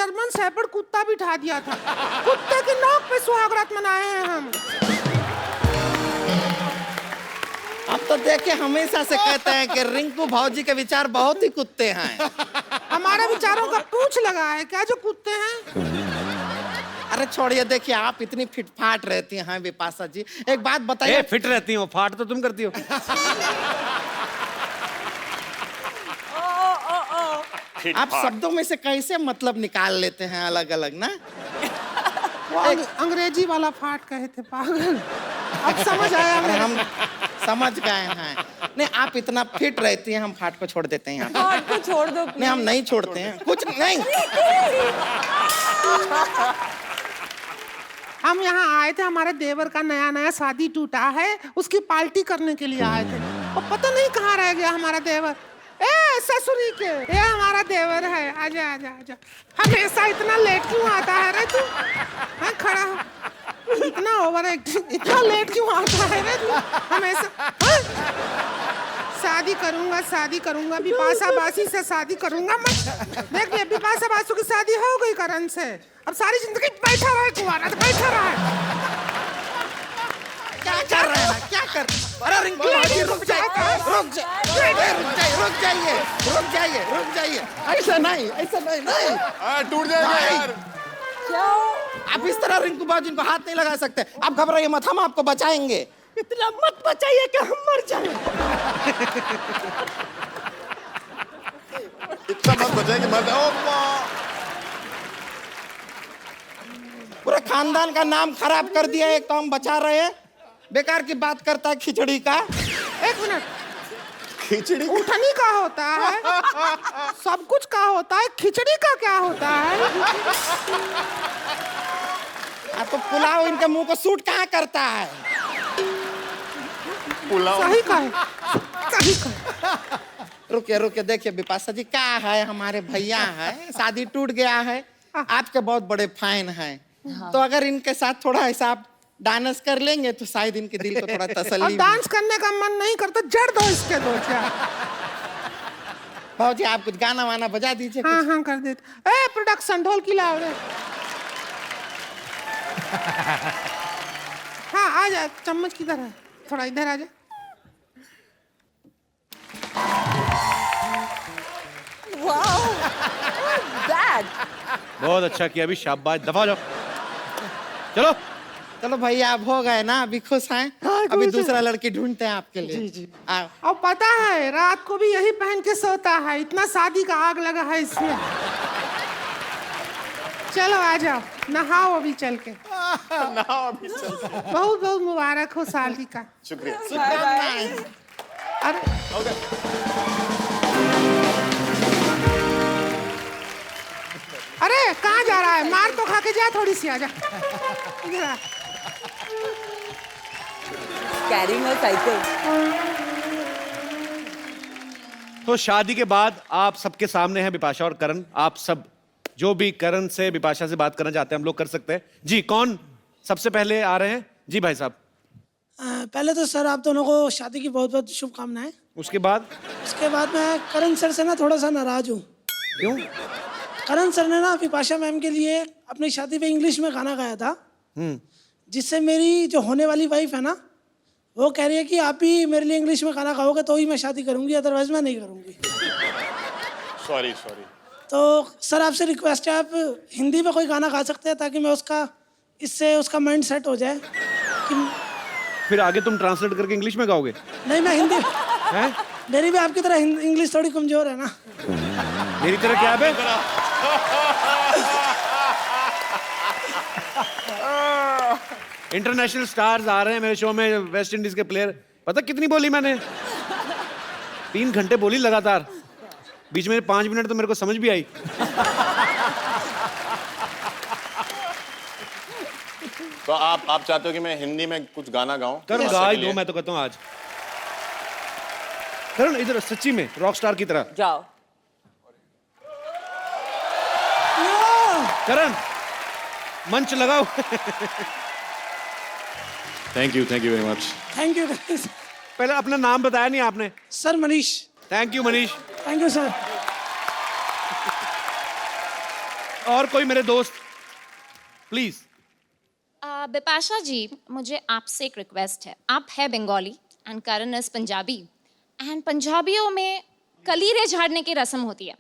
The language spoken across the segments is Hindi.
जर्मन शेफर्ड कुत्ता बिठा दिया था। कुत्ते की नोक पे सुहागरात मनाए हैं हम। अब तो देखिए हमेशा से कहते हैं कि रिंकू भाजी के विचार बहुत ही कुत्ते हैं। हमारे विचारों का पूछ लगा है क्या जो कुत्ते हैं? अरे छोड़िए, देखिए आप इतनी फिटफाट रहती हैं बिपाशा जी, एक बात बताइए। फिट रहती हो, फाट तो तुम करती हो। आप शब्दों में से कैसे मतलब निकाल लेते हैं अलग अलग ना? वो अंग्रेजी वाला फाट कहे थे पागल। अब समझ आया अरे मैं। हम समझ गए हैं। नहीं, आप इतना फिट रहती हैं, हम फाट को छोड़ देते हैं यहाँ पे। फाट को छोड़ दो। नहीं, हम नहीं छोड़ते हैं, कुछ नहीं। हम यहाँ आए थे, हमारे देवर का नया नया शादी टूटा है, उसकी पार्टी करने के लिए आए थे। और पता नहीं कहाँ रह गया हमारा देवर। ए ससुरी के, ये हमारा देवर है, आजा आजा आजा। हमेशा इतना लेट क्यों आता है रे तू? हाँ खड़ा हो, इतना ओवर एक्टिंग, इतना लेट क्यों आता है रे तू हमेशा? हाँ? शादी करूंगा बिपाशा बासी से शादी करूंगा मैं। देख ले, बिपाशा बासु की शादी हो गई करण से, अब सारी जिंदगी बैठा रहे कुंवारा, तो बैठा रहा। क्या कर रहे हैं? क्या कर? अरे रिंकू भाजी रुक जाइए, रुक जाइए। ऐसा नहीं, नहीं। टूट जाएगा यार। आप इस तरह रिंकू भाजी को हाथ नहीं लगा सकते। आप घबराइए मत, हम आपको बचाएंगे। इतना मत बचाइए कि हम मर जाएं। इतना मत बचाए कि मर जाओ। पूरे खानदान का नाम खराब कर दिया। एक तो हम बचा रहे हैं, बेकार की बात करता है खिचड़ी का। एक मिनट, खिचड़ी उठनी का होता है, सब कुछ का होता है, खिचड़ी का क्या होता है? तो पुलाव इनके मुंह को सूट कहाँ करता है? पुलाव सही कहे। रुकिए, देखिए बिपाशा जी, क्या है, हमारे भैया है, शादी टूट गया है, आपके बहुत बड़े फैन हैं। तो अगर इनके साथ थोड़ा ऐसा आप डांस कर लेंगे तो शायद इनके दिल को थोड़ा तसल्ली। और डांस करने का मन नहीं करता, जड़ दो इसके दो चार। भाजी आप कुछ गाना वाना बजा दीजिए। हाँ कर देते। ए प्रोडक्शन, ढोल की लाओ रे। हाँ आ जा, चम्मच किधर है? थोड़ा इधर आ जा। बहुत अच्छा किया, अभी शाबाश, दफा हो जाओ। चलो भैया, आप हो गए ना, अभी खुश हैं? अभी दूसरा लड़की ढूंढते हैं आपके लिए। जी। आओ। और पता है रात को भी यही पहन के सोता है, इतना शादी का आग लगा है इसमें। चलो आ जाओ, नहाओ अभी चल के। बहुत बहुत मुबारक हो शादी का। शुक्रिया। अरे अरे कहाँ जा रहा है? मार तो खा के जा, थोड़ी सी आजा इधर आ। Carrying a cycle. तो शादी के बाद आप सबके सामने हैं बिपाशा और करण। आप सब जो भी करण से बिपाशा से बात करना चाहते हैं हम लोग कर सकते हैं। जी, कौन सबसे पहले आ रहे हैं? जी भाई साहब। पहले तो सर आप दोनों को शादी की बहुत बहुत शुभकामनाएं। उसके बाद मैं करण सर से ना थोड़ा सा नाराज हूँ। क्यों? करण सर ने ना बिपाशा मैम के लिए अपनी शादी पे इंग्लिश में गाना गाया था, जिससे मेरी जो होने वाली वाइफ है ना, वो कह रही है कि आप ही मेरे लिए इंग्लिश में गाना गाओगे तो ही मैं शादी करूंगी, अदरवाइज मैं नहीं करूंगी। सॉरी। तो सर आपसे रिक्वेस्ट है, आप हिंदी में कोई गाना गा सकते हैं ताकि मैं इससे उसका माइंड सेट हो जाए कि फिर आगे तुम ट्रांसलेट करके इंग्लिश में गाओगे? नहीं, मैं हिंदी हैं? मेरी भी आपकी तरह इंग्लिश थोड़ी कमजोर है ना। मेरी तरह क्या है? इंटरनेशनल स्टार्स आ रहे हैं मेरे शो में, वेस्ट इंडीज के प्लेयर। पता कितनी बोली मैंने? 3 घंटे बोली लगातार, बीच में 5 मिनट तो मेरे को समझ भी आई। तो आप चाहते हो कि मैं हिंदी में कुछ गाना गाऊं? करण गा ही दो, मैं तो कहता हूँ आज। करण इधर सच्ची में रॉक स्टार की तरह जाओ। करण मंच लगाओ। Thank you very much. Thank you पहले अपना नाम बताया नहीं आपने। Sir, Manish. Thank you Manish. Thank you sir. और कोई मेरे दोस्त प्लीज। बिपाशा जी, मुझे आपसे एक रिक्वेस्ट है। आप है Bengali and Karan is Punjabi, and पंजाबियों में कलीरे झाड़ने की रस्म होती है।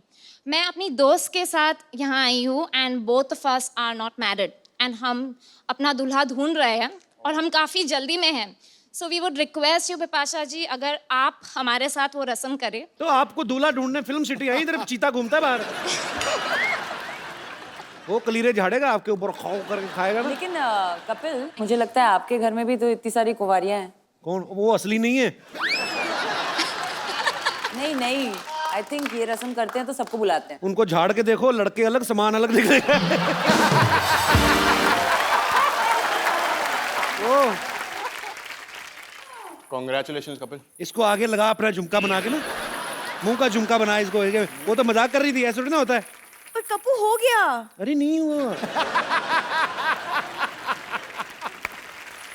मैं अपनी दोस्त के साथ यहाँ आई हूँ and both of us are not married and हम अपना दूल्हा ढूंढ रहे हैं और हम काफ़ी जल्दी में हैं। So we would request you Bipasha ji, अगर आप हमारे साथ वो रस्म करें। तो आपको दूल्हा ढूंढने फिल्म सिटी आई, इधर चीता घूमता है बाहर। वो कलीरे झाड़ेगा आपके ऊपर, खाओ करके खाएगा ना। लेकिन कपिल, मुझे लगता है आपके घर में भी तो इतनी सारी कुंवारियां हैं। कौन? वो असली नहीं है। नहीं नहीं, आई थिंक ये रस्म करते हैं तो सबको बुलाते हैं। उनको झाड़ के देखो, लड़के अलग सामान अलग दिख रहे हैं। कॉन्ग्रेचुलेशन कपिल। इसको आगे लगा अपना झुमका बना के ना, मुंह का झुमका बना इसको। वो तो मजाक कर रही थी, ऐसा थोड़ी ना होता है। पर कपू हो गया। अरे नहीं हुआ।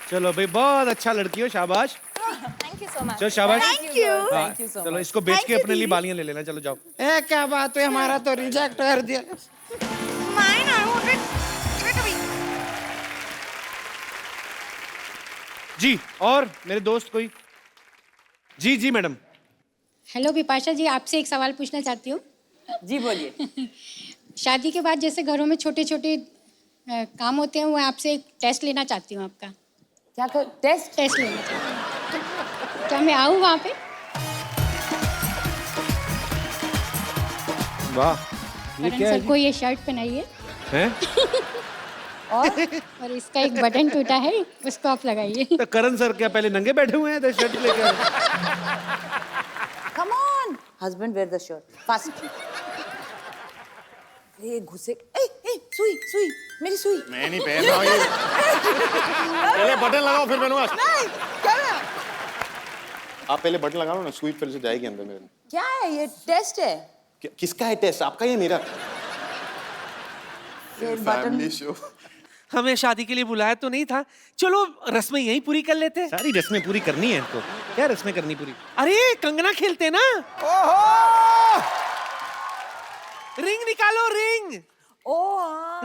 चलो भाई, बहुत अच्छा लड़की हो, शाबाश। Thank you so much. चलो शाबाश। थैंक यू सो चलो इसको बेच के अपने लिए बालियां ले लेना। चलो जाओ। ए क्या बात है, हमारा तो रिजेक्ट कर दिया। जी, और मेरे दोस्त कोई? जी जी मैडम। हेलो बिपाशा जी, आपसे एक सवाल पूछना चाहती हूँ। जी बोलिए। शादी के बाद जैसे घरों में छोटे छोटे काम होते हैं, वो आपसे एक टेस्ट लेना चाहती हूँ आपका। क्या कर? टेस्ट लेना चाहती हूँ। क्या मैं आऊँ वहाँ पे? वाह, ये करण क्या सर को ये शर्ट पहनाइए है? और इसका एक बटन टूटा है, उसको आप लगाइए। तो करण सर क्या पहले नंगे बैठे हुए हैं शर्ट लेकर? Come on husband, where the shirt fast. ये घुसे। ए सुई सुई, मेरी सुई। मैं नहीं पहन रहा हूँ ये। पहले बटन लगाओ फिर पहनूंगा। आप पहले बटन लगा लो ना, सुई फिर से जाएगी अंदर मेरे। क्या है ये? टेस्ट है। किसका है टेस्ट? आपका या मेरा? ये बटन। Family show. हमें शादी के लिए बुलाया तो नहीं था, चलो रस्में यहीं पूरी कर लेते हैं। सारी रस्में पूरी करनी है इनको। क्या रस्में करनी पूरी? अरे कंगना खेलते ना। रिंग निकालो, रिंग।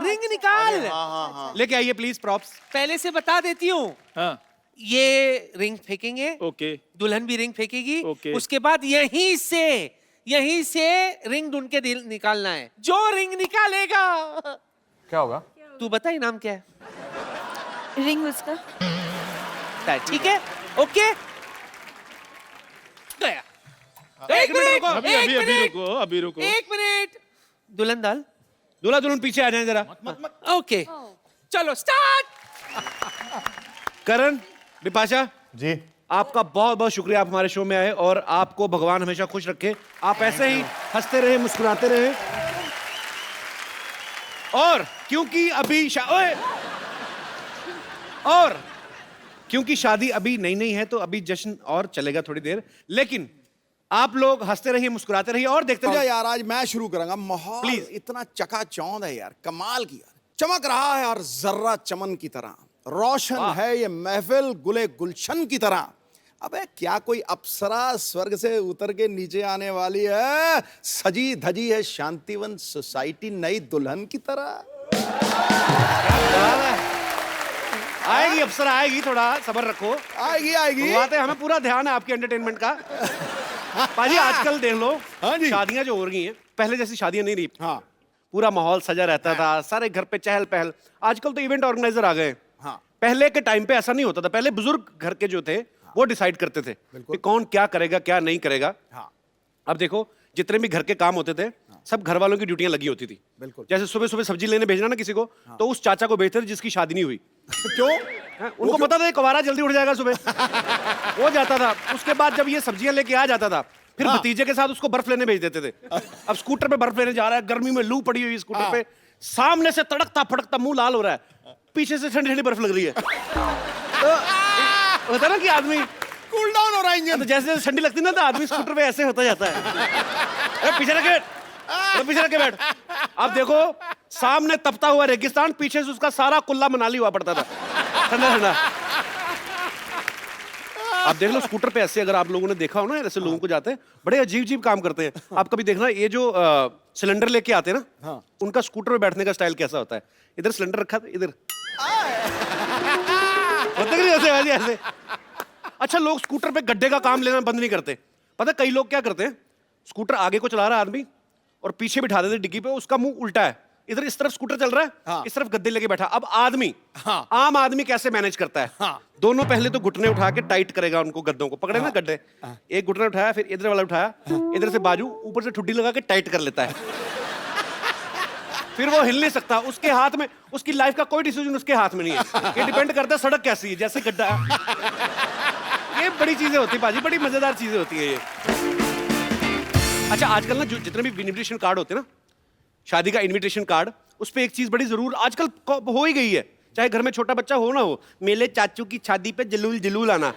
रिंग निकाल। हाँ। लेके आइए प्लीज प्रॉप्स। पहले से बता देती हूँ। हाँ। ये रिंग फेंकेंगे, ओके। दुल्हन भी रिंग फेंकेगी। ओके। उसके बाद यहीं से रिंग ढूंढ के निकालना है। जो रिंग निकालेगा। क्या होगा? तू बता इनाम क्या है? रिंग उसका। ठीक है, ओके। गया। एक मिनट, अभी रुको। एक मिनट। दुल्हन दाल, दूल्हा दुल्हन पीछे आ जाए जरा। ओके। चलो स्टार्ट। करण, बिपाशा जी। आपका बहुत बहुत शुक्रिया, आप हमारे शो में आए और आपको भगवान हमेशा खुश रखे। आप ऐसे ही हंसते रहे, मुस्कुराते रहे। और क्योंकि क्योंकि शादी अभी नई है तो अभी जश्न और चलेगा थोड़ी देर, लेकिन आप लोग हंसते रहिए, मुस्कुराते रहिए और देखते रहिए। यार आज मैं शुरू करूंगा। माहौल प्लीज। इतना चकाचौंध है यार, कमाल की यार, चमक रहा है और जर्रा चमन की तरह रोशन है ये महफिल गुले गुलशन की तरह। अबे क्या कोई अप्सरा स्वर्ग से उतर के नीचे आने वाली है? सजी धजी है शांतिवन सोसाइटी नई दुल्हन की तरह। आएगी अप्सरा, आएगी, थोड़ा सब्र रखो। आएगी। बात है, हमें पूरा ध्यान है आपके एंटरटेनमेंट का। पाजी आजकल देख लो, हाँ जी। शादियां जो हो रही हैं, पहले जैसी शादियां नहीं रही। हाँ। पूरा माहौल सजा रहता था, सारे घर पे चहल पहल। आजकल तो इवेंट ऑर्गेनाइजर आ गए। हाँ। पहले के टाइम पे ऐसा नहीं होता था। पहले बुजुर्ग घर के जो थे वो डिसाइड करते थे कि कौन क्या करेगा, क्या नहीं करेगा। हाँ। अब देखो, जितने भी घर के काम होते थे, सब घर वालों की ड्यूटियां लगी होती थी। बिल्कुल। जैसे सुबह सुबह सब्जी लेने भेजना ना किसी को, तो उस चाचा को भेजते थे जिसकी शादी नहीं हुई। क्यों? उनको पता था कुंवारा जल्दी उठ जाएगा सुबह। वो जाता था। उसके बाद जब ये सब्जियां लेके आ जाता था, फिर भतीजे के साथ उसको बर्फ लेने भेज देते थे। अब स्कूटर पे बर्फ लेने जा रहा है, गर्मी में लू पड़ी हुई स्कूटर पे, सामने से तड़कता फड़कता मुंह लाल हो रहा है, पीछे से ठंडी ठंडी बर्फ लग रही है। तो होता ना कि आदमी कूल डाउन हो रहा है इंजन। तो जैसे जैसे ठंडी लगती ना, तो आदमी स्कूटर पे ऐसे होता जाता है। पीछे रख के बैठ। अब देखो, सामने तपता हुआ रेगिस्तान, पीछे से उसका सारा कुल्ला मनाली हुआ पड़ता था, ठंडा ठंडा। आप देख लो स्कूटर पे ऐसे, अगर आप लोगों ने देखा हो ना ऐसे लोगों को जाते हैं, बड़े अजीब अजीब काम करते हैं। आप कभी देखना, ये जो सिलेंडर लेके आते हैं ना, उनका स्कूटर पे बैठने का स्टाइल कैसा होता है। इधर सिलेंडर रखा था, इधर होता नहीं ऐसे ऐसे ऐसे। अच्छा, लोग स्कूटर पे गड्ढे का काम लेना बंद नहीं करते। पता है कई लोग क्या करते हैं, स्कूटर आगे को चला रहा है आदमी और पीछे बिठा देते डिग्गी पे, उसका मुंह उल्टा है, इधर इस तरफ स्कूटर चल रहा है, इस तरफ गद्दे लेके बैठा। अब आदमी, आम आदमी कैसे मैनेज करता है? दोनों पहले तो घुटने उठा के टाइट करेगा उनको, गद्दों को पकड़े ना गड्ढे, एक घुटना उठाया, फिर इधर वाला उठाया, इधर से बाजू, ऊपर से ठुड्डी लगा के टाइट कर लेता है। फिर वो हिल नहीं सकता, उसके हाथ में, उसकी लाइफ का कोई डिसीजन उसके हाथ में नहीं है। ये डिपेंड करता है सड़क कैसी है, जैसे गड्ढा। ये बड़ी चीजें होती है पाजी, बड़ी मजेदार चीजें होती है ये। अच्छा, आजकल ना जो जितने भी इनविटेशन कार्ड होते हैं ना, शादी का इनविटेशन कार्ड, उस पे एक चीज बड़ी जरूर आजकल हो ही गई है, चाहे घर में छोटा बच्चा हो ना हो, मेले चाचू की शादी पे जलूल जलूल आना।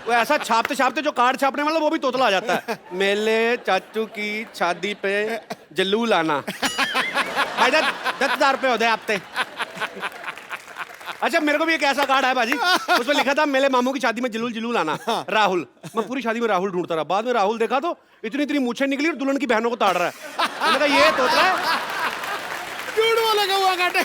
वो ऐसा छापते छापते जो कार्ड छापने वाला वो भी तोतला आ जाता है, मेले चाचू की शादी पे जलूल आना। भाई 10,000 रुपये होते आपते। अच्छा, मेरे को भी एक ऐसा कार्ड है बाजी, उसमें लिखा था मेरे मामू की शादी में जलूल जलूल आना, राहुल। मैं पूरी शादी में राहुल ढूंढता रहा, बाद में राहुल देखा तो इतनी इतनी मूछें निकली और दुल्हन की बहनों को ताड़ रहा है। मैंने कहा ये तोतला है, झूठ वाला का हुआ काटे।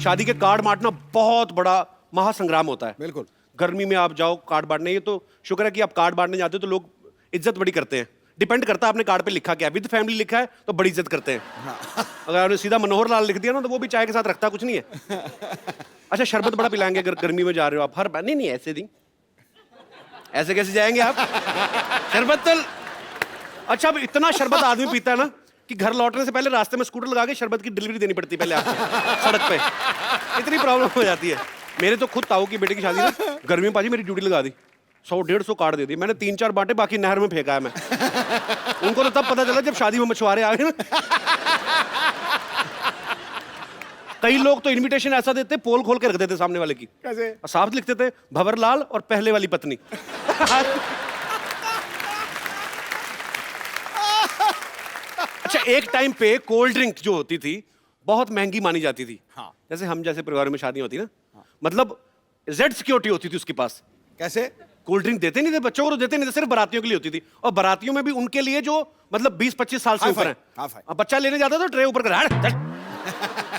शादी के कार्ड बांटना बहुत बड़ा महासंग्राम होता है। बिल्कुल। गर्मी में आप जाओ कार्ड बांटने, ये तो शुक्र है कि आप कार्ड बांटने जाते हो तो लोग इज्जत बड़ी करते हैं। डिपेंड करता है आपने कार्ड पे लिखा क्या, विद फैमिली लिखा है तो बड़ी इज्जत करते हैं। अगर आपने सीधा मनोहर लाल लिख दिया ना, तो वो भी चाय के साथ रखता कुछ नहीं है। अच्छा, शरबत बड़ा पिलाएंगे अगर गर्मी में जा रहे हो आप, हर नहीं नहीं ऐसे दिन ऐसे कैसे जाएंगे आप? शरबत तो अच्छा, अब इतना शरबत आदमी पीता है ना कि घर लौटने से पहले रास्ते में स्कूटर लगा के शरबत की डिलीवरी देनी पड़ती है पहले आपको सड़क पे। इतनी प्रॉब्लम हो जाती है। मेरे तो खुद ताऊ की बेटे की शादी ना, गर्मी में पाजी मेरी ड्यूटी लगा दी, 100-150 कार्ड दे दी मैंने, 3-4 बांटे, बाकी नहर में फेंका है मैं। उनको तो तब पता चला जब शादी में मछुआरे आ गए ना। कई लोग तो इनविटेशन ऐसा देते, पोल खोल के रख देते सामने वाले की, कैसे? साफ लिखते थे भंवरलाल और पहले वाली पत्नी। अच्छा, एक टाइम पे कोल्ड ड्रिंक जो होती थी बहुत महंगी मानी जाती थी। जैसे हम जैसे परिवार में शादी होती ना, मतलब जेड सिक्योरिटी होती थी उसके पास। कैसे? कोल्ड ड्रिंक देते नहीं थे बच्चों को, तो देते नहीं थे, सिर्फ बारातियों के लिए होती थी, और बारातियों में भी उनके लिए जो मतलब 20-25 साल से ऊपर है। अब बच्चा लेने जाता तो ट्रे ऊपर कर,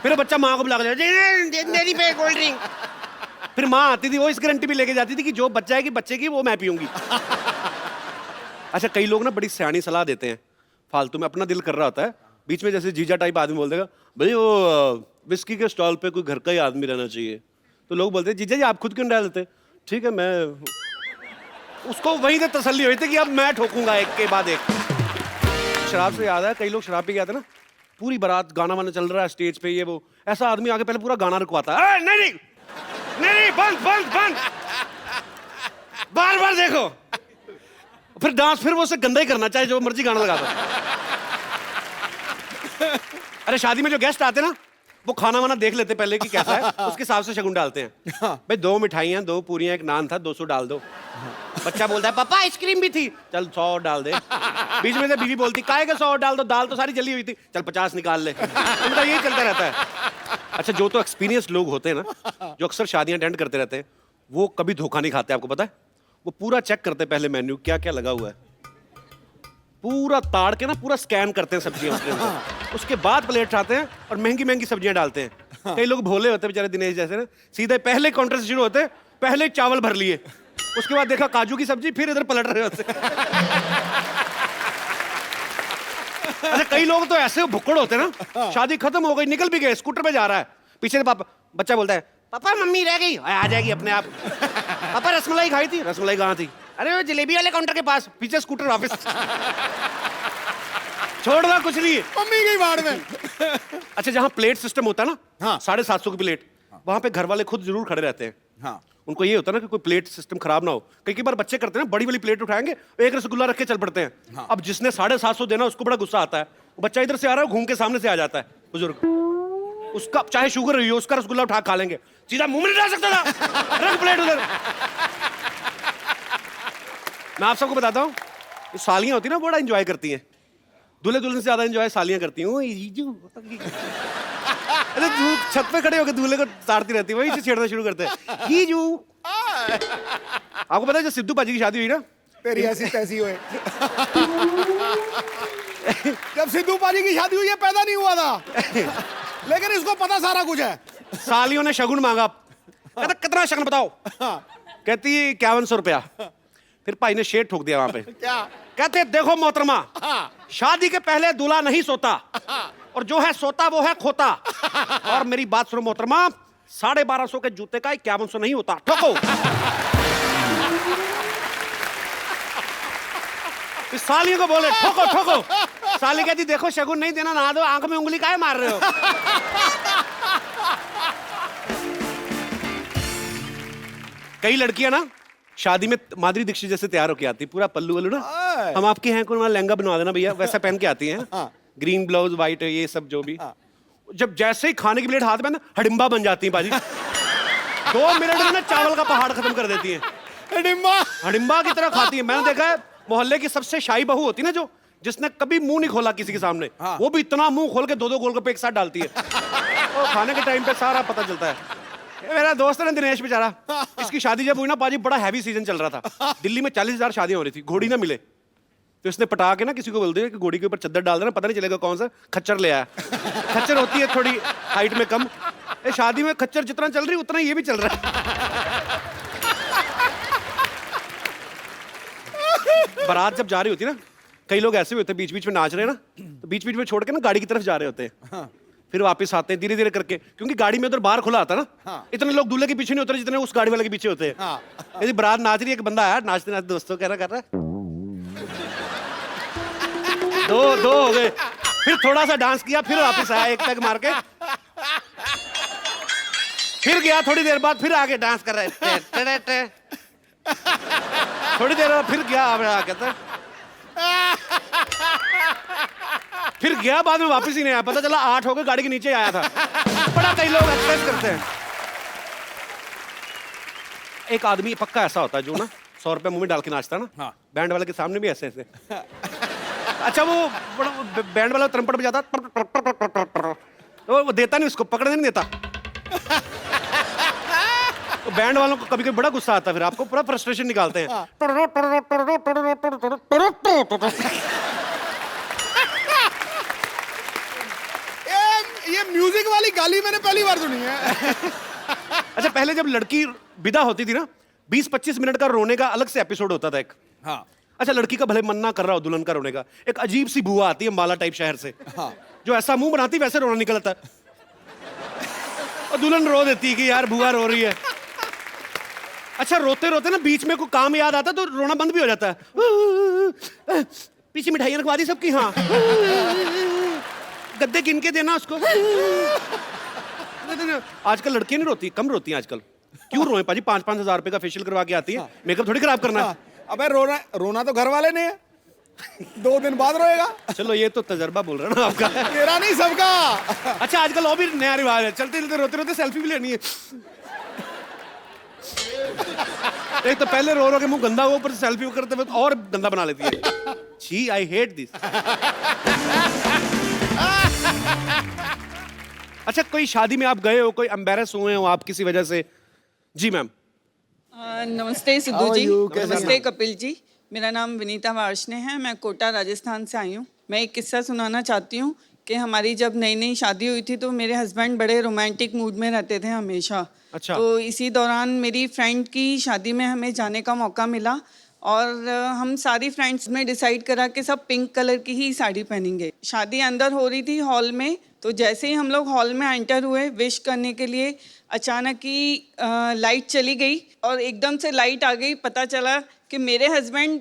फिर बच्चा माँ को बुला के कोल्ड ड्रिंक। फिर माँ आती थी, वो इस गारंटी भी लेके जाती थी कि जो बच्चा है कि बच्चे की वो मैं पीऊंगी। अच्छा, कई लोग ना बड़ी सियानी सलाह देते हैं फालतू में, अपना दिल कर रहा होता है, बीच में जैसे जीजा टाइप आदमी बोल देगा, भाई वो विस्की के स्टॉल पे कोई घर का ही आदमी रहना चाहिए, तो लोग बोलते हैं जीजा जी आप खुद क्यों डाल देते? ठीक है, मैं उसको वहीं से तसल्ली हुई थी कि अब मैं ठोकूंगा एक के बाद एक। शराब से याद है, कई लोग शराब पी गए थे ना, पूरी बारात गाना वाना चल रहा है स्टेज पे, ये वो, ऐसा आदमी आके पहले पूरा गाना रुकवाता है, नहीं नहीं नहीं बंद बंद बंद, बार बार देखो, फिर डांस फिर वो उसे गंदा ही करना, चाहे जो मर्जी गाना लगाता। अरे शादी में जो गेस्ट आते ना, वो खाना वाना देख लेते पहले कि कैसा है, उसके हिसाब से शगुन डालते हैं। भाई 2 मिठाइयाँ, 2 पूरियाँ, 1 नान था, 200 डाल दो। बच्चा बोलता है पापा आइसक्रीम भी थी, चल 100 डाल दे। बीच में से बीवी बोलती काहे का 100 डाल दो, दाल तो सारी जली हुई थी, चल 50 निकाल ले। उनका यही चलता रहता है। अच्छा, जो तो एक्सपीरियंस लोग होते हैं ना, जो अक्सर शादियां अटेंड करते रहते हैं, वो कभी धोखा नहीं खाते, आपको पता है? वो पूरा चेक करते हैं पहले मेन्यू, क्या क्या लगा हुआ है, पूरा ताड़ के ना पूरा स्कैन करते हैं सब्जियां उसके अंदर, उसके बाद प्लेट उठाते हैं और महंगी महंगी सब्जियां डालते हैं। कई लोग भोले होते हैं बेचारे, दिनेश जैसे ना, सीधे पहले काउंटर से शुरू होते, पहले चावल भर लिए, उसके बाद देखा काजू की सब्जी, फिर इधर पलट रहे होते। अच्छा, कई लोग तो ऐसे भुक्कड़ होते हैं ना, शादी खत्म हो गई, निकल भी गए, स्कूटर पे जा रहा है, पीछे से पापा, बच्चा बोलता है पापा मम्मी रह गई, आ जाएगी अपने आप। पापा रसमलाई खाई थी, रसमलाई कहाँ थी? अरे वो जलेबी वाले काउंटर के पास, पीछे स्कूटर वापस। छोड़ना कुछ नहीं है, मम्मी गई बाहर में। अच्छा, जहाँ प्लेट सिस्टम होता है ना, 750 की प्लेट, वहां पे घर वाले खुद जरूर खड़े रहते हैं। उनको ये होता है ना कि कोई प्लेट सिस्टम खराब ना हो। कई बार बच्चे करते हैं ना, बड़ी वाली प्लेट उठाएंगे, एक रसगुल्ला रख के चल पड़ते हैं। अब जिसने 750 देना उसको बड़ा गुस्सा आता है, बच्चा इधर से आ रहा है, घूम के सामने से आ जाता है बुजुर्ग, उसका चाहे शुगर रही हो, उसका रसगुल्ला उठा खा लेंगे, सीधा मुंह में नहीं डाल सकता था, रख प्लेट उधर। मैं आप सबको बताता हूँ, सालियां होती है ना, बड़ा एंजॉय करती हैं, दूल्हे दुल्हन से ज्यादा एंजॉय सालियां करती हैं। अरे छत पे खड़े होकर दूल्हे को ताड़ती रहती है, वहीं से छेड़ना शुरू करते हैं। जीजू। आपको पता है जब सिद्धू पाजी की शादी हुई ना, तेरी ऐसी तैसी हुए। जब सिद्धू पाजी की शादी हुई ये पैदा नहीं हुआ था, लेकिन इसको पता सारा कुछ है। सालियों ने शगुन मांगा, कहता कितना शगुन बताओ। कहती 5100 रुपया। फिर भाई ने शेर ठोक दिया वहां पे। क्या? कहते देखो मोहतरमा, शादी के पहले दूल्हा नहीं सोता, और जो है सोता वो है खोता। और मेरी बात सुनो मोहतरमा, 1250 के जूते का 5100 नहीं होता। ठोको। इस सालियों को बोले ठोको ठोको। साली कहती देखो शगुन नहीं देना ना दो, आंख में उंगली काहे मार रहे हो। कई लड़कियां ना शादी में माधुरी दीक्षित जैसे तैयार होके आती, पूरा पल्लू वल्लू ना, हम आपके हैं कोई लहंगा बनवा देना भैया, वैसा पहन के आती हैं। ग्रीन ब्लाउज व्हाइट ये सब जो भी। जब जैसे ही खाने की प्लेट हाथ में ना हडिम्बा बन जाती है बाजी। 2 मिनट में ना चावल का पहाड़ खत्म कर देती है। हडिम्बा की तरह खाती है। मैंने देखा है मोहल्ले की सबसे शाही बहू होती ना, जो जिसने कभी मुंह नहीं खोला किसी के सामने, वो भी इतना मुंह खोल के 2-2 गोलगप्पे एक साथ डालती है। और खाने के टाइम पे सारा पता चलता है। ये मेरा दोस्त है ना दिनेश बेचारा, इसकी शादी जब हुई ना पाजी, बड़ा हैवी सीजन चल रहा था। दिल्ली में 40,000 शादियां हो रही थी, घोड़ी ना मिले, तो इसने पटा के ना किसी को बोल दिया कि घोड़ी के ऊपर चद्दर डाल देना, पता नहीं चलेगा कौन सा खच्चर ले आया। खच्चर होती है थोड़ी हाइट में कम। शादी में खच्चर जितना चल रही उतना ये भी चल रहा है। बारात जब जा रही होती ना, कई लोग ऐसे भी होते हैं बीच बीच में नाच रहे हैं ना, तो बीच बीच में छोड़ के ना गाड़ी की तरफ जा रहे होते हैं। फिर वापस आते हैं धीरे धीरे करके, क्योंकि गाड़ी में उधर बाहर खुला आता ना। इतने लोग दूल्हे के पीछे नहीं होते जितने उस गाड़ी वाले के पीछे होते हैं। यदि बारात नाच रही है, एक बंदा आया नाचते नाचते दोस्तों कह रहा कर रहा है, दो हो गए। फिर थोड़ा सा डांस किया, फिर वापस आया एक टक मार के, फिर गया थोड़ी देर बाद, फिर आगे डांस कर रहा है। थोड़ी देर बाद फिर गया, कहता फिर गया, बाद में वापस ही नहीं आया। पता चला 8 हो गए, गाड़ी के नीचे आया था। बड़ा कई लोग एक्सप्रेस करते हैं। एक आदमी पक्का ऐसा होता है जो ना 100 रुपए मुंह में डाल के नाचता ना, बैंड वाले के सामने भी ऐसे ऐसे। अच्छा वो बैंड वाला ट्रम्पट बजाता, तो वो देता नहीं, उसको पकड़ने नहीं देता। तो बैंड वालों को कभी कभी बड़ा गुस्सा आता है, फिर आपको पूरा फ्रस्ट्रेशन निकालते हैं। ये म्यूजिक वाली गाली मैंने पहली बार सुनी है। अच्छा पहले जब लड़की विदा होती थी ना, 20-25 मिनट का रोने का अलग से एपिसोड होता था एक। अच्छा लड़की का भले मन ना कर रहा हो दुल्हन का रोने का, एक अजीब सी बुआ आती है अंबाला टाइप शहर से, जो ऐसा मुंह बनाती वैसे रोना निकलता है, और दुल्हन रो देती है कि यार बुआ रो रही है। अच्छा रोते रोते ना बीच में कोई काम याद आता तो रोना बंद भी हो जाता है। पीछे मिठाइयां रखवा दी सबकी, हाँ गद्दे गिन के देना उसको। आजकल लड़कियां नहीं रोती, कम रोती हैं आजकल। क्यों रोए पाजी? 5-5 हजार रुपए का फेशियल करवा के आती है, मेकअप थोड़ी खराब करना है। अबे रोना तो घर वाले ने है, 2 दिन बाद रोएगा। चलो ये तो तजर्बा बोल रहा ना आपका, तेरा नहीं सबका। अच्छा आजकल और भी नया रिवाज है, चलते चलते रोते रोते सेल्फी भी लेनी है। एक तो पहले रो रो के मुंह गंदा हुआ, ऊपर से सेल्फी करते हुए और गंदा बना लेती है। छी आई हेट दिस। अच्छा कोई शादी में आप गए हो, कोई एम्बैरस हुए हो आप किसी वजह से? जी मैम। नमस्ते सिद्धू जी, नमस्ते कपिल जी। मेरा नाम विनीता वार्ष्णे है, मैं कोटा राजस्थान से आई हूँ। मैं एक किस्सा सुनाना चाहती हूँ कि हमारी जब नई नई शादी हुई थी तो मेरे हस्बैंड बड़े रोमांटिक मूड में रहते थे हमेशा। अच्छा। तो इसी दौरान मेरी फ्रेंड की शादी में हमें जाने का मौका मिला, और हम सारी फ्रेंड्स ने डिसाइड करा कि सब पिंक कलर की ही साड़ी पहनेंगे। शादी अंदर हो रही थी हॉल में, तो जैसे ही हम लोग हॉल में एंटर हुए विश करने के लिए, अचानक ही लाइट चली गई और एकदम से लाइट आ गई। पता चला कि मेरे हस्बैंड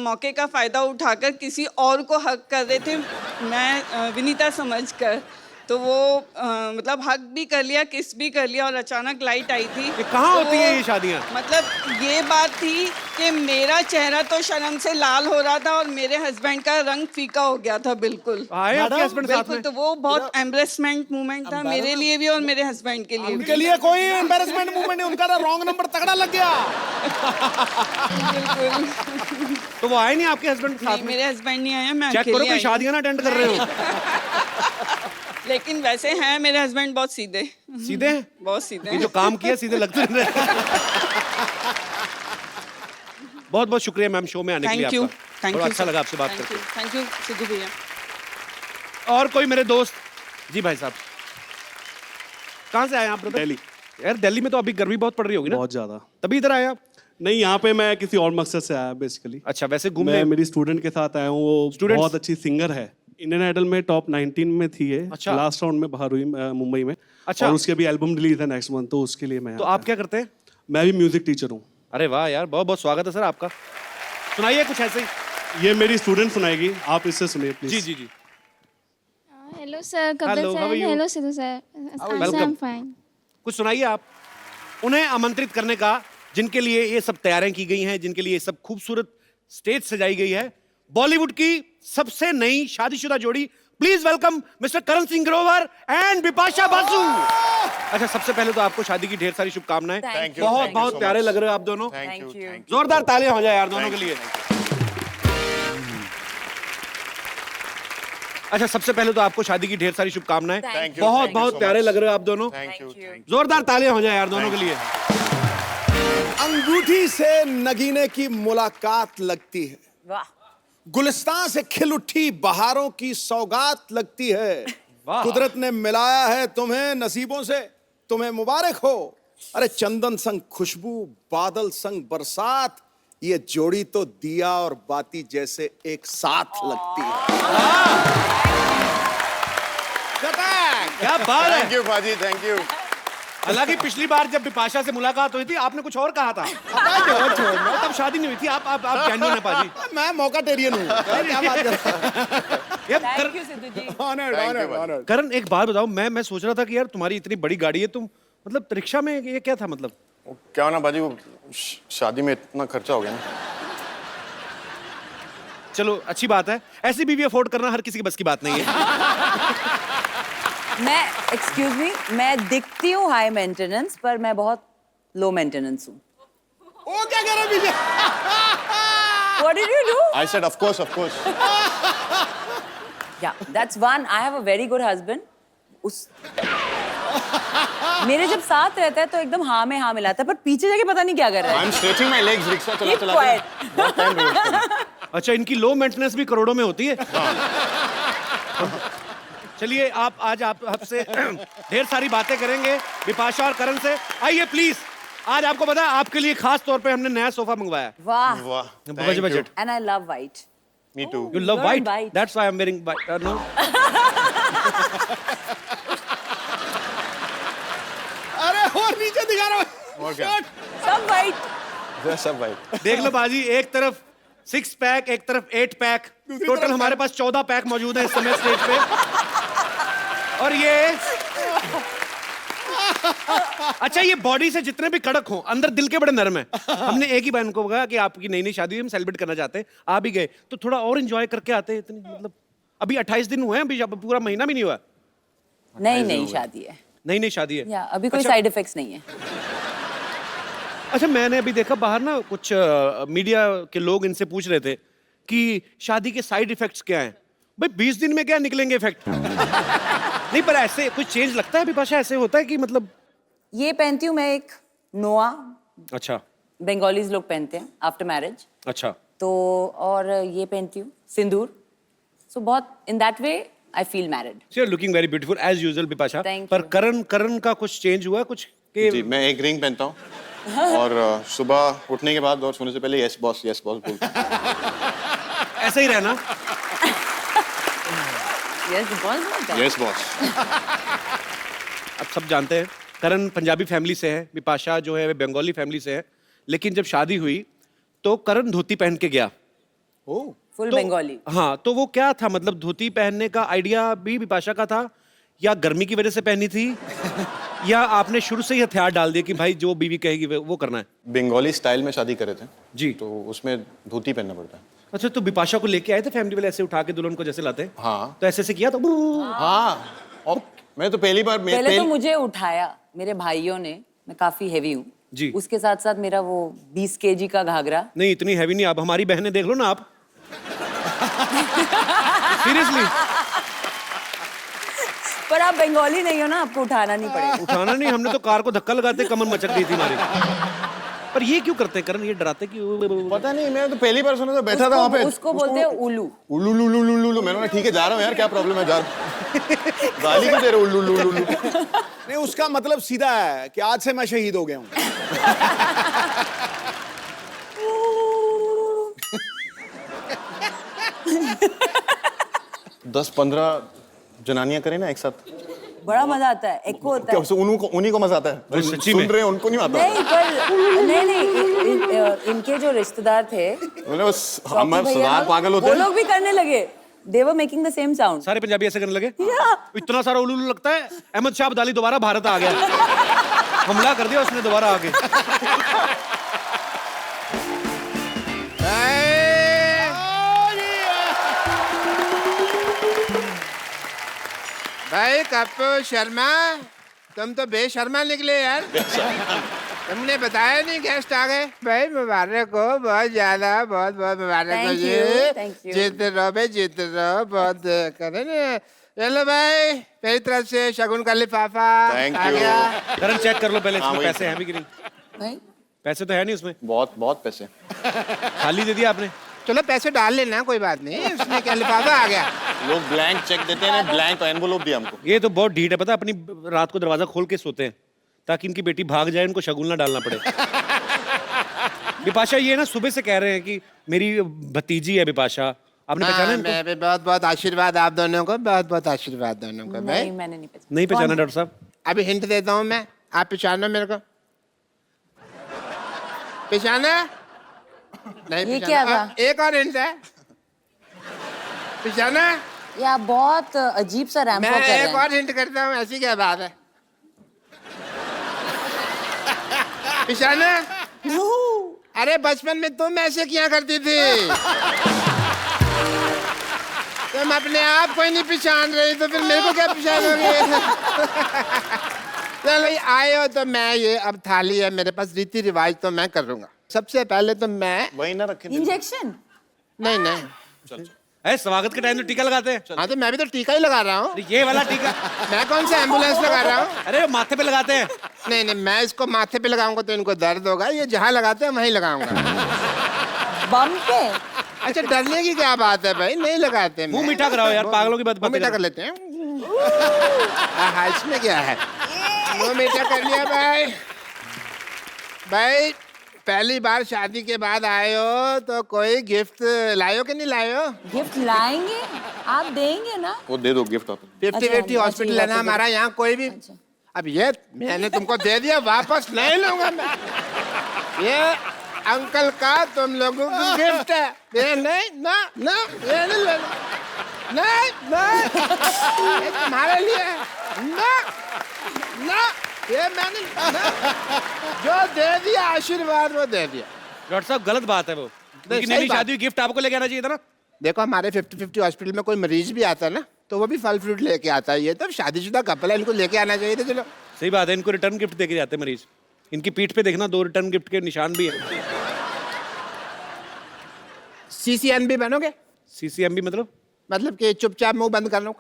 मौके का फ़ायदा उठाकर किसी और को हक कर रहे थे, मैं विनीता समझकर। तो वो मतलब हक भी कर लिया, किस भी कर लिया, और अचानक लाइट आई थी। कहाँ होती है ये शादियाँ? मतलब ये बात थी कि मेरा चेहरा तो शर्म से लाल हो रहा था और मेरे हस्बैंड का रंग फीका हो गया था बिल्कुल। आए आपके हस्बैंड साथ बिल्कुल, में? तो वो बहुत एम्बरेसमेंट मूवमेंट था मेरे लिए भी और मेरे हस्बैंड के लिए उनके लिए कोई एम्बैरेसमेंट मूवमेंट नहीं, उनका रॉन्ग नंबर तगड़ा लग गया। बिल्कुल। तो वो आए नहीं आपके हस्बैंड साथ में? मेरे हस्बैंड नहीं आया, मैं चेक करो अकेली कोई आई हूँ। शादियां ना अटेंड कर रहे हो। लेकिन वैसे हैं मेरे हस्बैंड बहुत सीधे। सीधे हैं? बहुत सीधे ये हैं। जो काम किया सीधे लगते रहे। बहुत बहुत शुक्रिया मैम शो में आने के लिए थैंक यू, आपका। थैंक बड़ा यू, अच्छा लगा आपसे बात करके। थैंक यू सिद्धू भैया। और कोई मेरे दोस्त? जी भाई साहब, कहाँ से आए आप ब्रदर? दिल्ली। यार दिल्ली में तो अभी गर्मी बहुत पड़ रही होगी ना? बहुत ज्यादा। तभी इधर आए आप? नहीं, यहाँ पे मैं किसी और मकसद से आया बेसिकली। अच्छा, वैसे घूमने? मैं मेरी स्टूडेंट के साथ आया हूँ, वो Students? बहुत अच्छी सिंगर है, इंडियन आइडल में टॉप 19 में थी ये। अच्छा। लास्ट राउंड में बाहर हुई मुंबई में। अच्छा। और उसकी अभी एल्बम रिलीज है नेक्स्ट मंथ, तो उसके लिए मैं तो आप क्या करते हैं? मैं भी म्यूजिक टीचर हूँ। अरे वाह यार, बहुत बहुत स्वागत है सर आपका। सुनाइए कुछ ऐसे ही। ये मेरी स्टूडेंट सुनाएगी, आप इससे सुनिए प्लीज। जी जी जी। Hello sir, Kapil Hello, how are sir, you? Hello Sidhu sir, Welcome. I am fine. कुछ सुनाइए आप। उन्हें आमंत्रित करने का जिनके लिए ये सब तैयारियां की गई हैं, जिनके लिए ये सब खूबसूरत स्टेज सजाई गई है, बॉलीवुड की सबसे नई शादीशुदा जोड़ी, please welcome mister Karan Singh Grover and Bipasha Basu. अच्छा, सबसे पहले तो आपको शादी की ढेर सारी शुभकामनाएं। Thank you, बहुत thank you बहुत so प्यारे much. लग रहे हो आप दोनों। Thank you, thank you. जोरदार तालियां हो जाए यार दोनों के लिए। अच्छा, सबसे पहले तो आपको शादी की ढेर सारी शुभकामनाएं। Thank you, बहुत thank you बहुत so प्यारे much. लग रहे हो आप दोनों। Thank you, thank you. जोरदार तालियां हो जाए यार दोनों के लिए। अंगूठी से नगीने की मुलाकात लगती है, वाह। गुलिस्तान से खिल उठी बहारों की सौगात लगती है। वाह। कुदरत ने मिलाया है तुम्हें नसीबों से, तुम्हें मुबारक हो। अरे चंदन संग खुशबू, बादल संग बरसात, ये जोड़ी तो दिया और बाती जैसे एक साथ लगती है। क्या बात है। Thank you, Paji, thank you. हालांकि पिछली बार जब बिपाशा से मुलाकात हुई थी आपने कुछ और कहा था। तब शादी नहीं हुई थी। आप जेन्युइन है पाजी। मैं मौकाटेरियन हूँ। क्या बात कर रहे हैं? Thank you Sidhu ji. Honored, Thank you, honored, honored. Karan, एक बात बताओ, मैं सोच रहा था कि यार तुम्हारी इतनी बड़ी गाड़ी है, तुम मतलब रिक्शा में ये क्या था मतलब? क्या ना बाजी, वो शादी में इतना खर्चा हो गया ना। चलो अच्छी बात है, ऐसी बीवी अफोर्ड करना हर किसी की बस की बात नहीं है। मैं एक्सक्यूज मी, मैं दिखती हूँ हाई मेंटेनेंस, पर मैं बहुत लो मेंटेनेंस हूँ। वो क्या कर रहे हैं पीछे? What did you do? I said of course, of course. Yeah, that's one. I have a very good husband. मेरे जब साथ रहता है तो एकदम हाँ में हाँ मिलाता है, पर पीछे जाके पता नहीं क्या कर रहा है। I'm stretching my legs, rickshaw चला Keep चला quiet. के। बहुत time waste कर रहा हूँ। अच्छा, इनकी लो मेंटेनेंस भी करोड़ों में होती है। चलिए आप आपसे ढेर सारी बातें करेंगे बिपाशा और करण से। आइए प्लीज, आज आपको पता है आपके लिए खास तौर पे हमने नया सोफा मंगवाया है। वाह। वाह, budget thank you. Budget. And I love white. Me too. You love You're white? white. That's why I'm wearing white. No. अरे और नीचे दिखा रहा हूँ। और क्या? सब white. सब भाई। देख लो बाजी, एक तरफ 6 पैक, एक तरफ 8 पैक, टोटल हमारे पास 14 पैक मौजूद है इस समय स्टेज पे। और ये अच्छा, ये बॉडी से जितने भी कड़क हो, अंदर दिल के बड़े नरम है। हमने एक ही बहन को कहा कि आपकी नई नई शादी हम सेलिब्रेट करना चाहते हैं, आ भी गए तो थोड़ा और एंजॉय करके आते हैं। इतनी मतलब अभी 28 दिन हुए हैं, अभी पूरा महीना भी नहीं हुआ। नई शादी है। नई शादी है। या अभी कोई अच्छा। साइड इफेक्ट्स नहीं है। अच्छा, मैंने अभी देखा बाहर ना कुछ मीडिया के लोग इनसे पूछ रहे थे कि शादी के साइड इफेक्ट्स क्या हैं। भाई 20 दिन में क्या निकलेंगे इफेक्ट? नहीं, पर ऐसे कुछ चेंज लगता है बिपाशा? ऐसे होता है कि मतलब? ये पहनती हूँ मैं एक नोआ, अच्छा बंगालीज लोग पहनते हैं आफ्टर मैरिज। अच्छा। तो और ये पहनती हूँ सिंदूर। सो बहुत in that way I feel married. So you're looking very beautiful as usual Bipasha. Thank पर you. करण का कुछ चेंज हुआ कुछ कि? जी, मैं एक रिंग पहनता हूँ और सुबह उठने के बाद और सोने से पहले यस बॉस बोलता हूँ। ऐसे ही रहना। Yes boss. अब सब जानते हैं करण पंजाबी फैमिली से है, बिपाशा जो है बंगाली फैमिली से है, लेकिन जब शादी हुई तो करण धोती पहन के गया। फुल तो, बंगाली। हाँ, तो वो क्या था मतलब धोती पहनने का आइडिया भी बिपाशा का था या गर्मी की वजह से पहनी थी या आपने शुरू से ही हथियार डाल दिया कि भाई जो बीवी कहेगी वो करना है? बंगाली स्टाइल में शादी करे थे जी, तो उसमें धोती पहनना पड़ता है। अच्छा, तो बिपाशा को लेके आए थे फैमिली वाले ऐसे उठा के दुल्हन को जैसे लाते हैं? हाँ। तो ऐसे किया तो? हाँ, और मैं तो पहली बार पहले तो मुझे उठाया मेरे भाइयों ने, मैं काफी हेवी हूँ जी। उसके साथ साथ मेरा वो 20 kg का घाघरा। नहीं, इतनी हैवी नहीं। आप हमारी बहनें देख लो ना आप। सीरियसली। पर आप बंगाली नहीं हो ना, आपको उठाना नहीं पड़ेगा। उठाना नहीं, हमने तो कार को धक्का लगाते कमर मचक गई थी हमारी। पर ये क्यों करते हैं करण, ये डराते क्यों? पता नहीं, मैं तो पहली बार सुना, तो बैठा था वहाँ पे। उसको बोलते हैं उल्लू। उल्लू लू लू लू लू लू। मैंने बोला ठीक है जा रहा हूँ यार, क्या प्रॉब्लम है, जा रहा हूँ। गाली क्यों दे रहे हो उल्लू लू लू लू? नहीं, उसका मतलब सीधा है कि आज से मैं शहीद हो गया हूँ। 10-15 जनानियां करें ना एक साथ, बड़ा मजा आता है, एको होता है। उन्हीं को मजा आता है, जो सच्ची सुन में? रहे हैं उनको नहीं आता। नहीं पर नहीं, इनके जो रिश्तेदार थे, मैंने बस हम चौकी भैया सरदार लोग, पागल होते वो हैं। लोग भी करने लगे। They were making the same sound. सारे पंजाबी ऐसे करने लगे। Yeah. इतना सारा उल्लू लगता है, अहमद शाह अब्दाली दोबारा भारत आ गया, हमला कर दिया उसने दोबारा आके। भाई कपूर शर्मा, तुम तो बेशर्मा निकले यार। तुमने बताया नहीं गेस्ट आ गए। भाई मुबारक हो, बहुत ज्यादा, बहुत बहुत मुबारक हो जी। Thank you. जीते रहो भाई, जीते रहो, बहुत करें ना। चलो भाई, मेरी तरफ से शगुन का लिफाफा Thank आ you. गया। करण चेक कर लो पहले, हाँ, इसमें वही। पैसे हैं भी कि नहीं? नहीं? पैसे तो है नहीं उसमें, बहुत बहुत पैसे। खाली दे दिया आपने। चलो पैसे डाल लेना, कोई बात नहीं, उसमें क्या लिफाफा आ गया। लोग ब्लैंक चेक देते हैं, ब्लैंक एनवलप दिया हमको। ये तो बहुत ढीठ है, पता, अपनी रात को दरवाजा खोल के सोते हैं ताकि इनकी बेटी भाग जाए, इनको शगुन ना डालना पड़े। बिपाशा ये ना सुबह से कह रहे हैं कि मेरी भतीजी है बिपाशा, आपने पहचाना इनको? मैं भी बहुत बहुत आशीर्वाद आप दोनों को, बहुत बहुत आशीर्वाद दोनों को भाई। नहीं, मैंने नहीं पहचाना। नहीं पहचाना डॉक्टर साहब? अभी हिंट देता हूँ मैं, आप पहचानो मेरे को। पहचाना? नहीं ये पहचाना? क्या था? एक और हिंट है, पहचाना? ये आप बहुत अजीब सा रैंप मैं वॉक कर रहे एक हैं। और हिंट करता हूँ, ऐसी क्या बात है? पहचाना? अरे बचपन में तुम ऐसे किया करती थी। तुम अपने आप को ही नहीं पहचान रही, तो फिर मेरे को क्या पहचानोगे? चलो भाई आए हो तो मैं, ये अब थाली है मेरे पास, रीति रिवाज तो मैं करूंगा। सबसे पहले तो मैं, वही ना रखे। इंजेक्शन? नहीं नहीं, अरे स्वागत के टाइम तो टीका लगाते हैं। हाँ तो मैं भी तो टीका ही लगा रहा हूँ। ये वाला टीका? मैं कौन सा एम्बुलेंस लगा रहा हूँ? अरे माथे पे लगाते हैं। नहीं नहीं, मैं इसको माथे पे लगाऊंगा तो इनको दर्द होगा, ये जहाँ लगाते हैं वहीं लगाऊंगा। बम पे? अच्छा डरने की क्या बात है भाई, नहीं लगाते। मुंह मीठा कराओ यार, पागलों की बात मुंह मीठा कर लेते हैं। हाँ इसमें क्या है, मुंह मीठा कर लिया भाई। भाई पहली बार शादी के बाद आए हो तो कोई गिफ्ट लायो कि नहीं लायो? गिफ्ट लाएंगे, आप देंगे ना? वो दे दो गिफ्ट आप। 50-50 हॉस्पिटल है ना हमारा यहाँ, कोई भी। अब ये मैंने तुमको दे दिया, वापस नहीं लूंगा मैं। ये अंकल का तुम लोगों को गिफ्ट है, ये नहीं ना ना, ये नहीं लेना, नहीं नहीं, ये तुम्हारे लिए है। ना ना, ये मैंने ना, जो दे दिया आशीर्वाद वो दे दिया। डॉक्टर साहब गलत बात है वो, क्योंकि सही नई बात। शादी हुई, गिफ्ट आपको लेके आना चाहिए था ना। देखो हमारे 50-50 हॉस्पिटल में कोई मरीज भी आता है ना, तो वो भी फल फ्रूट लेके आता है। ये तो शादीशुदा कपल है, इनको लेके आना चाहिए था। चलो सही बात है, इनको रिटर्न गिफ्ट देके जाते हैं मरीज। इनकी पीठ पे देखना 2 रिटर्न गिफ्ट के निशान भी है। CCN भी बनोगे? सीसीएमबी मतलब कि चुपचाप मुंह बंद कर लो।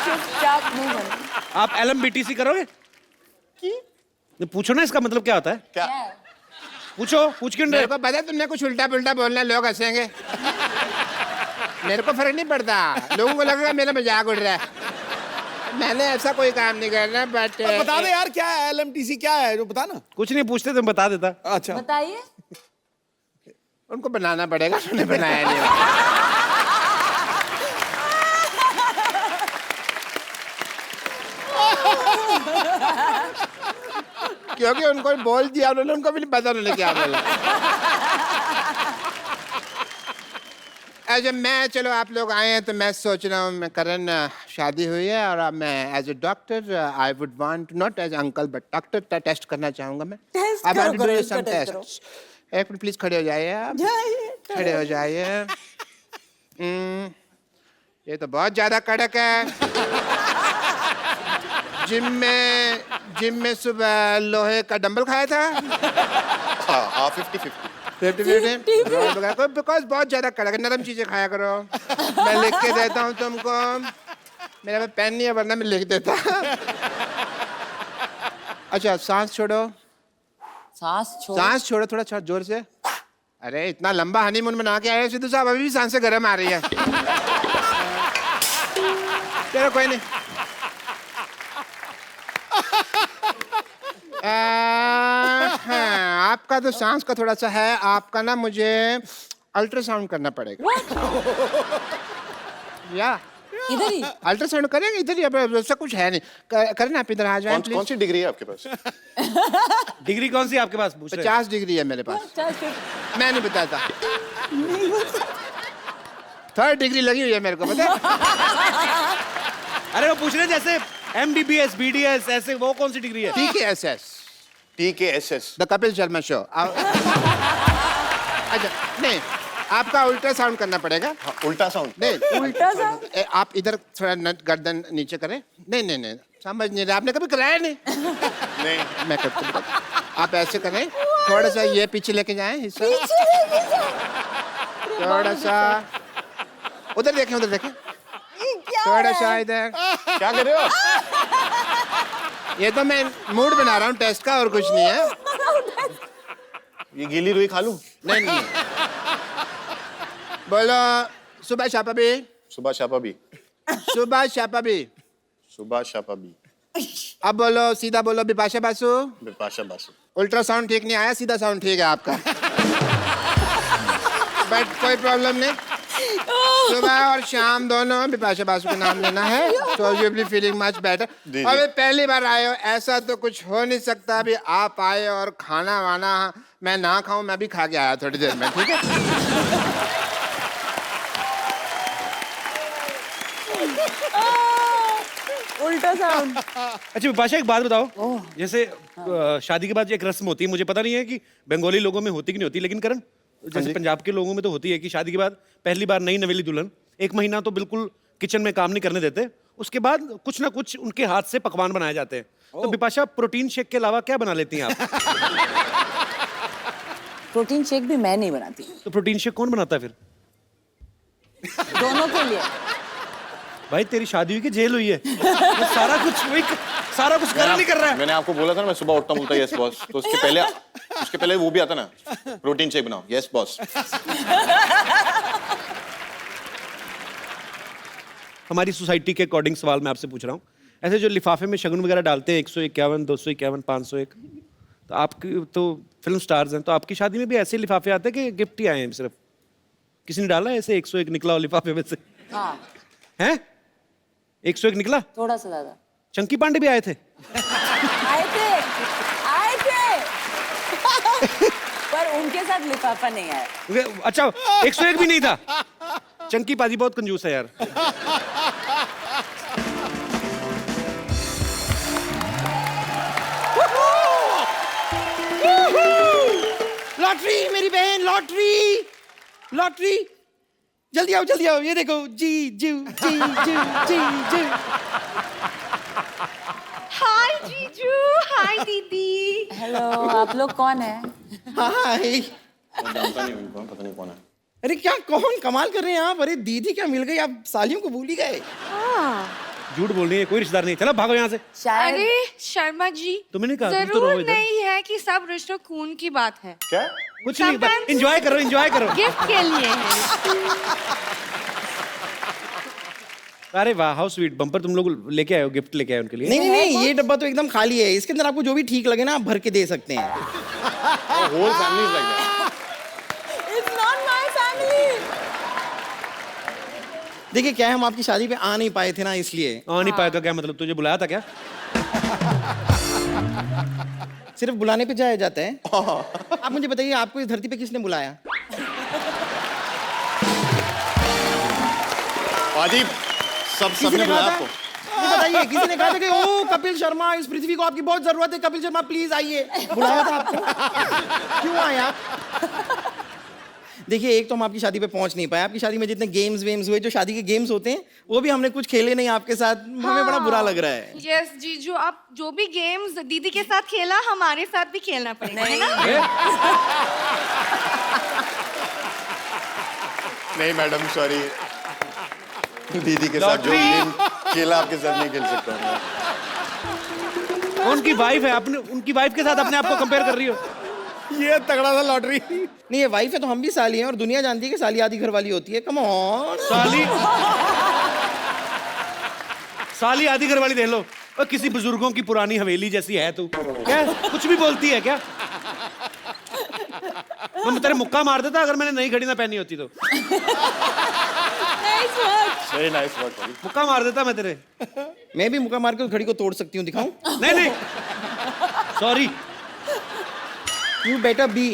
चुपचाप मुंह बंद। आप LMBTC करोगे? नहीं, पूछो ना इसका मतलब क्या होता है। क्या? पूछो, पूछ क्यों मेरे रहे? को पता है तुमने कुछ उल्टा पुल्टा बोलना, लोग हंसेंगे। मेरे को फर्क नहीं पड़ता, लोगों को लगेगा मेरा मजाक उड़ रहा है। मैंने ऐसा कोई काम नहीं करना, बट बता दे यार क्या है LMTC, क्या है जो बता ना। कुछ नहीं पूछते, तुम बता देता। अच्छा बताइए। उनको बनाना पड़ेगा, उन्होंने बनाया नहीं। क्योंकि उनको बोल दिया उन्होंने, उनको भी नहीं पता उन्होंने क्या बोला। अच्छा मैं, चलो आप लोग आए हैं तो मैं सोच रहा हूँ, मैं करण शादी हुई है और अब मैं as a doctor I would want, not as uncle but doctor, test करना चाहूँगा मैं। टेस्ट अब करो, डू करो, सम इसका टेस्ट टेस्ट। एक मिनट प्लीज खड़े हो जाइए आप, खड़े हो जाइए। ये तो बहुत ज्यादा कड़क है। जिम में सुबह लोहे का डंबल खाया था। हाँ 50-50। 50-50 बिकॉज बहुत ज्यादा कड़क है, नरम चीजें खाया करो। मैं लिख के देता हूँ तुमको। मेरे पास पेन नहीं है वरना मैं लिख देता। अच्छा सांस छोड़ो, सांस छोड़ो थोड़ा जोर से। अरे इतना लंबा हनीमून मना के आए सिद्धू साहब, अभी भी सांसें गर्म आ रही है। चलो कोई नहीं। हाँ, आपका तो सांस का थोड़ा सा है, आपका ना मुझे अल्ट्रासाउंड करना पड़ेगा। या इधर ही अल्ट्रासाउंड करेंगे इधर ही, अब ऐसा कुछ है नहीं। करें आप इधर आ जाए कौन प्लीज। सी डिग्री है आपके पास? डिग्री कौन सी आपके पास पूछ रहे हैं? 50 डिग्री है मेरे पास। मैं नहीं बताता। 3rd डिग्री लगी हुई है मेरे को, पता है? अरे वो पूछ रहे हैं जैसे MBBS, BDS ऐसे, वो कौन सी डिग्री है? TKSS, TKSS। The Kapil Sharma show. अच्छा नहीं, आपका अल्ट्रासाउंड करना पड़ेगा। हाँ, उल्टा साउंड। नहीं उल्टा सा आप इधर थोड़ा गर्दन नीचे करें। नहीं समझ नहीं रहे, आपने कभी कराया नहीं? नहीं। मैं करता हूँ। आप ऐसे करें, थोड़ा सा ये पीछे लेके जाएं हिस्सा, थोड़ा सा उधर देखें, उधर देखें, थोड़ा सा इधर। क्या कर रहे हो? ये तो मैं मूड बना रहा हूँ टेस्ट का, और कुछ नहीं है। ये गीली रुई खा लूं? नहीं बोलो सुबह शापा भी, सुबह शापा भी। सुबह शापा भी। सुबह शापा भी। अब बोलो, सीधा बोलो, बिपाशा बासु। बिपाशा बासु। अल्ट्रासाउंड ठीक नहीं आया, सीधा साउंड ठीक है आपका। बट कोई प्रॉब्लम नहीं, सुबह और शाम दोनों बिपाशा बासु का नाम लेना है, so you will be feeling much better। अबे पहली बार आए हो, ऐसा तो कुछ हो नहीं सकता। अभी आप आए और खाना वाना मैं ना खाऊं, मैं भी खा के आया थोड़ी देर में, ठीक है? उल्टा साउंड। अच्छा विपाशा एक बात बताओ, जैसे शादी के बाद एक रस्म होती है, मुझे पता नहीं है कि बंगाली लोगों में होती कि नहीं होती, लेकिन करण जैसे पंजाब के लोगों में तो होती है कि शादी के बाद पहली बार नई नवेली दुल्हन 1 महीना तो बिल्कुल किचन में काम नहीं करने देते, उसके बाद कुछ ना कुछ उनके हाथ से पकवान बनाए जाते हैं। तो विपाशा प्रोटीन शेक के अलावा क्या बना लेती हैं आप? प्रोटीन शेक भी मैं नहीं बनाती। तो प्रोटीन शेक कौन बनाता है फिर? दोनों के लिए। भाई तेरी शादी हुई कि जेल हुई है? वो सारा कुछ कर नहीं कर रहा है। मैंने आपको बोला था ना, मैं सुबह उठता हूँ बोलता यस बॉस, तो उसके पहले वो भी आता ना, प्रोटीन शेक बनाओ, यस बॉस। हमारी सोसाइटी के अकॉर्डिंग सवाल मैं आपसे पूछ रहा हूँ, ऐसे जो लिफाफे में शगुन वगैरह डालते हैं 151, 251, 501, तो आपकी तो फिल्म स्टार्स हैं, तो आपकी शादी में भी ऐसे लिफाफे आते हैं कि गिफ्ट ही आए हैं सिर्फ? किसी ने डाला ऐसे 101 निकला हो लिफाफे में से? हाँ हैं? 101 निकला? थोड़ा सा ज्यादा। चंकी पांडे भी आए थे? आए थे पर उनके साथ लिफाफा नहीं आया। अच्छा 101 भी नहीं था? चंकी पाजी बहुत कंजूस है यार। लॉटरी मेरी बहन, लॉटरी जल्दी आओ, ये देखो, जी। हाय जीजू, हाय दीदी। हेलो, आप लोग कौन है? हाय। जानता नहीं उनको, पता नहीं कौन है। अरे क्या, कौन कमाल कर रहे हैं आप? अरे दीदी क्या मिल गई, आप सालियों को भूल ही गए। झूठ बोल रही है, कोई रिश्तेदार नहीं। चलो भागो यहाँ से। शायद अरे शर्मा जी, तुमने नहीं कहा, तुम तो जरूर रहो इधर। नहीं है कि सब रिश्तों खून की बात है। क्या? कुछ नहीं, एंजॉय करो। गिफ्ट के लिए है। अरे वाह, हाउ स्वीट। बम्पर तुम लोग लेके आए हो, गिफ्ट लेके आए उनके लिए? नहीं, ये डब्बा तो एकदम खाली है, इसके अंदर आपको जो भी ठीक लगे ना आप भर के दे सकते हैं। Whole family is like that. It's not my family. देखिए क्या है, हम आपकी शादी पे आ नहीं पाए थे ना, इसलिए। आ नहीं पाएगा क्या मतलब? तुझे बुलाया था क्या? सिर्फ बुलाने पे जाया जाता है। आप मुझे बताइए, आपको इस धरती पे किसने बुलाया? पाजी सबने बुलाया आपको? बताइए, किसी ने कहा था कि ओ कपिल शर्मा, इस पृथ्वी को आपकी बहुत जरूरत है, कपिल शर्मा प्लीज आइए? बुलाया था आपको? क्यों आया? देखिए, एक तो हम आपकी शादी पे पहुंच नहीं पाए। आपकी शादी में जितने गेम्स हुए, जो शादी के गेम्स होते हैं, वो भी हमने कुछ खेले नहीं आपके साथ। हमें बड़ा बुरा लग रहा है। यस जीजू, आप जो भी गेम्स दीदी के साथ खेला, हमारे साथ भी खेलना पड़ेगा, है ना? नहीं मैडम, सॉरी। दीदी के साथ जो गेम अकेला आपके साथ नहीं खेल सकता मैं। उनकी वाइफ है, अपने उनकी वाइफ के साथ अपने आप को कंपेयर कर रही हो। ये तगड़ा सा लॉटरी। नहीं ये वाइफ है तो हम भी साली हैं और दुनिया जानती है कि साली आधी घर वाली होती है। Come on. साली आधी घर वाली देख लो। और किसी बुजुर्गों की पुरानी हवेली जैसी है तू। क्या कुछ भी बोलती है क्या? मैं तेरे मुक्का मार देता अगर मैंने नई घड़ी ना पहनी होती तो। सही नाइस वर्क। मुक्का मार देता मैं तेरे। मैं भी मुक्का मार के उस घड़ी को तोड़ सकती हूँ, दिखाऊं? नहीं नहीं सॉरी। You better be.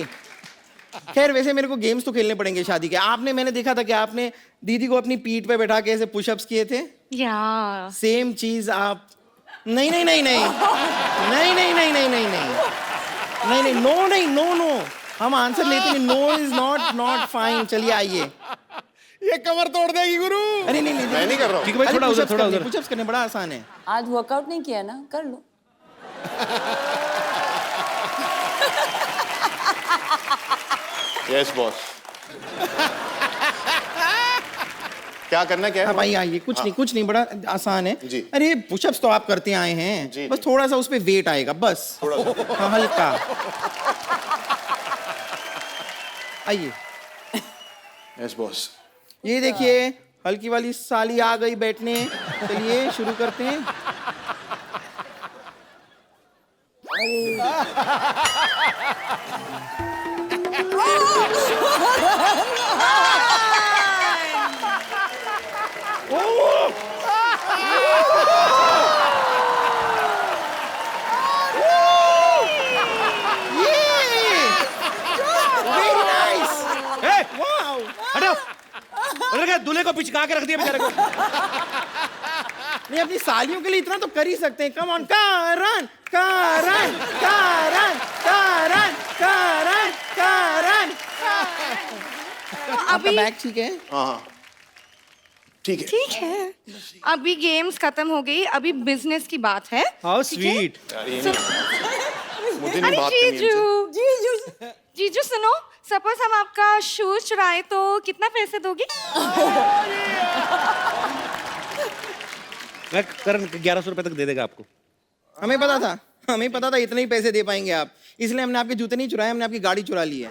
खैर वैसे मेरे को गेम्स तो खेलने पड़ेंगे शादी के। आपने, मैंने देखा था कि आपने दीदी को अपनी पीठ पे बैठा के ऐसे पुशअप्स किए थे। या सेम चीज आप। नहीं नहीं नहीं नहीं नहीं नहीं नहीं नहीं नहीं नहीं नहीं नो नहीं नो नो, हम आंसर लेते हैं। No is not fine. चलिए आइए। ये कमर तोड़ देगी गुरु। अरे नहीं नहीं मैं नहीं कर रहा हूँ। ठीक है भाई, थोड़ा उधर थोड़ा उधर। पुशअप्स करने बड़ा आसान है। आज वर्कआउट नहीं किया ना, कर लो। Yes boss. क्या करना क्या है? हाँ भाई आइए। कुछ नहीं कुछ नहीं, बड़ा आसान है जी। अरे पुशअप्स तो आप करते आए हैं जी, बस जी। थोड़ा सा उस पे वेट आएगा बस। थोड़ा सा। हाँ, हल्का। आइए। Yes boss. ये देखिए हल्की वाली साली आ गई बैठने। चलिए शुरू करते हैं। हटो। दूल्हे को पिचका के रख दिया बेचारे को। नहीं अपनी सालियों के लिए इतना तो कर ही सकते हैं। Come on. कारण कारण कारण कारण कारण कारण। आपका बैग ठीक है? हाँ हाँ ठीक है। ठीक है, अभी गेम्स खत्म हो गई, अभी बिजनेस की बात है। हाउ ठीक है? स्वीट। यार ये नहीं, मुझे नहीं अरे बात करनी है इनसे। जीजू सुनो, सपोज हम आपका शूज चुराए तो कितना पैसे दोगे? मैं करण 1100 रुपए तक दे देगा आपको। हमें पता था इतने ही पैसे दे पाएंगे आप, इसलिए हमने आपके जूते नहीं चुराए, हमने आपकी गाड़ी चुरा ली है।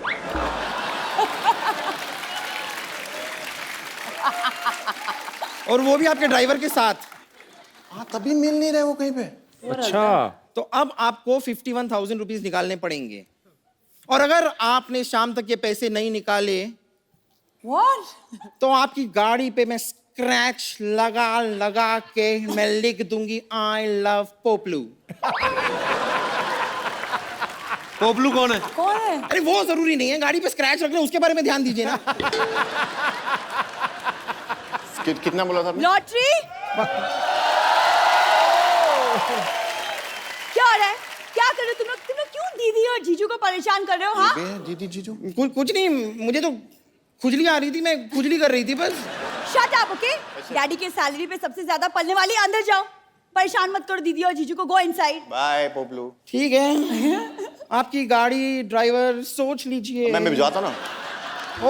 और वो भी आपके ड्राइवर के साथ। हाँ तभी मिल नहीं रहे वो कहीं पे। अच्छा तो अब आपको 51,000 रुपीज निकालने पड़ेंगे और अगर आपने शाम तक ये पैसे नहीं निकाले तो आपकी गाड़ी पे मैं स्क्रैच लगा लगा के मैं लिख दूंगी आई लव पोपलू। पोपलू कौन है? कौन है? अरे वो जरूरी नहीं है, गाड़ी पे स्क्रैच रखना उसके बारे में ध्यान दीजिए ना। कितना बोला था आपने? लॉटरी क्या हो रहा है? क्या कर रहे हो तुम लोग क्यों दीदी और जीजू को परेशान कर रहे हो? हाँ दीदी जीजू कुछ नहीं, मुझे तो खुजली आ रही थी, मैं खुजली कर रही थी बस। Shut up okay. डैडी के सैलरी पे सबसे ज्यादा पलने वाली अंदर जाओ, परेशान मत करो दीदी और जीजू को। Go inside. बाय पोपलू। ठीक है आपकी गाड़ी ड्राइवर सोच लीजिए। मैं भिजवाता ना।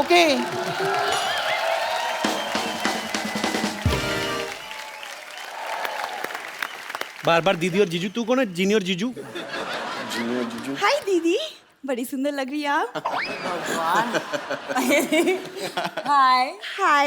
ओके बार बार दीदी और जीजू। तू कौन है? जीनी और जीजू? जीनी और जीजू। हाय दीदी, बड़ी सुंदर लग रही है आप। हाय हाय।